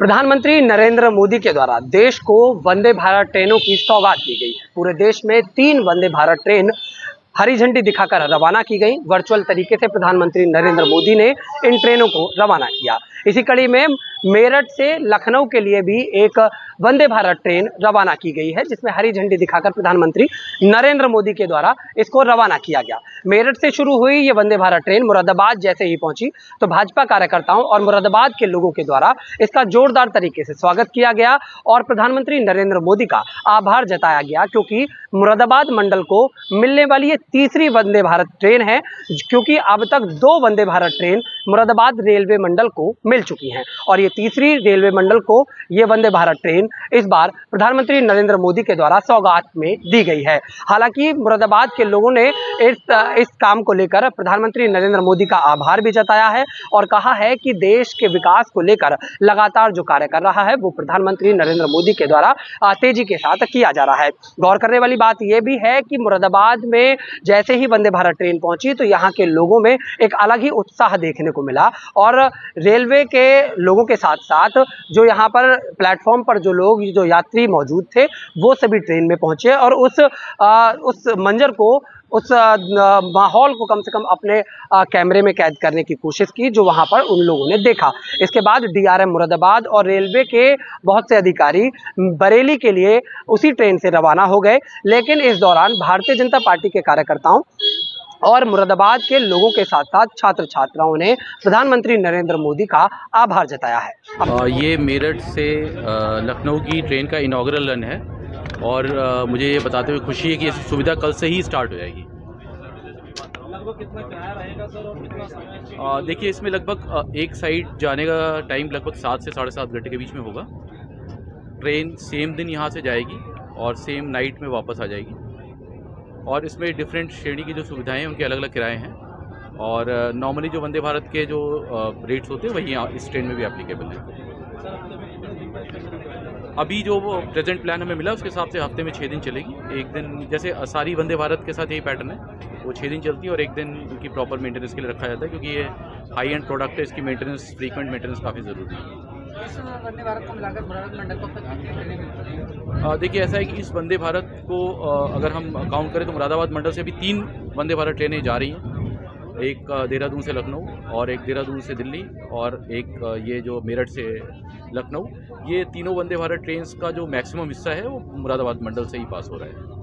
प्रधानमंत्री नरेंद्र मोदी के द्वारा देश को वंदे भारत ट्रेनों की सौगात दी गई है। पूरे देश में 3 वंदे भारत ट्रेन हरी झंडी दिखाकर रवाना की गई। वर्चुअल तरीके से प्रधानमंत्री नरेंद्र मोदी ने इन ट्रेनों को रवाना किया। इसी कड़ी में मेरठ से लखनऊ के लिए भी एक वंदे भारत ट्रेन रवाना की गई है, जिसमें हरी झंडी दिखाकर प्रधानमंत्री नरेंद्र मोदी के द्वारा इसको रवाना किया गया। मेरठ से शुरू हुई ये वंदे भारत ट्रेन मुरादाबाद जैसे ही पहुंची तो भाजपा कार्यकर्ताओं और मुरादाबाद के लोगों के द्वारा इसका जोरदार तरीके से स्वागत किया गया और प्रधानमंत्री नरेंद्र मोदी का आभार जताया गया, क्योंकि मुरादाबाद मंडल को मिलने वाली ये तीसरी वंदे भारत ट्रेन है, क्योंकि अब तक 2 वंदे भारत ट्रेन मुरादाबाद रेलवे मंडल को मिल चुकी हैं और ये तीसरी रेलवे मंडल को ये वंदे भारत ट्रेन इस बार प्रधानमंत्री नरेंद्र मोदी के द्वारा सौगात में दी गई है। हालांकि मुरादाबाद के लोगों ने इस काम को लेकर प्रधानमंत्री नरेंद्र मोदी का आभार भी जताया है और कहा है कि देश के विकास को लेकर लगातार जो कार्य कर रहा है वो प्रधानमंत्री नरेंद्र मोदी के द्वारा तेजी के साथ किया जा रहा है। गौर करने वाली बात यह भी है कि मुरादाबाद में जैसे ही वंदे भारत ट्रेन पहुंची तो यहाँ के लोगों में एक अलग ही उत्साह देखने को मिला और रेलवे के लोगों के साथ साथ जो यहाँ पर प्लेटफॉर्म पर जो यात्री मौजूद थे वो सभी ट्रेन में पहुंचे और उस मंजर को, उस माहौल को कम से कम अपने कैमरे में कैद करने की कोशिश की जो वहां पर उन लोगों ने देखा। इसके बाद डीआरएम मुरादाबाद और रेलवे के बहुत से अधिकारी बरेली के लिए उसी ट्रेन से रवाना हो गए, लेकिन इस दौरान भारतीय जनता पार्टी के कार्यकर्ताओं और मुरादाबाद के लोगों के साथ साथ छात्र छात्राओं ने प्रधानमंत्री नरेंद्र मोदी का आभार जताया है। ये मेरठ से लखनऊ की ट्रेन का इनॉग्रल रन है और मुझे ये बताते हुए खुशी है कि ऐसी सुविधा कल से ही स्टार्ट हो जाएगी। लगभग कितना किराया रहेगा सर और कितना समय? देखिए, इसमें लगभग एक साइड जाने का टाइम लगभग 7 से 7.5 घंटे के बीच में होगा। ट्रेन सेम दिन यहाँ से जाएगी और सेम नाइट में वापस आ जाएगी और इसमें डिफरेंट श्रेणी की जो सुविधाएं हैं उनके अलग अलग किराए हैं और नॉर्मली जो वंदे भारत के जो रेट्स होते हैं वही इस ट्रेन में भी एप्लीकेबल है। अभी जो वो प्रेजेंट प्लान हमें मिला उसके हिसाब से हफ्ते में 6 दिन चलेगी। एक दिन जैसे सारी वंदे भारत के साथ यही पैटर्न है, वो 6 दिन चलती है और एक दिन उनकी प्रॉपर मेंटेनेंस के लिए रखा जाता है, क्योंकि ये हाई एंड प्रोडक्ट है, इसकी मेंटेनेंस, फ्रीक्वेंट मेंटेनेंस काफ़ी ज़रूरी है। वंदे भारत को मिलाकर मुरादाबाद मंडल को तक देखिए, ऐसा है कि इस वंदे भारत को अगर हम काउंट करें तो मुरादाबाद मंडल से अभी 3 वंदे भारत ट्रेनें जा रही हैं। एक देहरादून से लखनऊ और एक देहरादून से दिल्ली और एक ये जो मेरठ से लखनऊ, ये तीनों वंदे भारत ट्रेन्स का जो मैक्सिमम हिस्सा है वो मुरादाबाद मंडल से ही पास हो रहा है।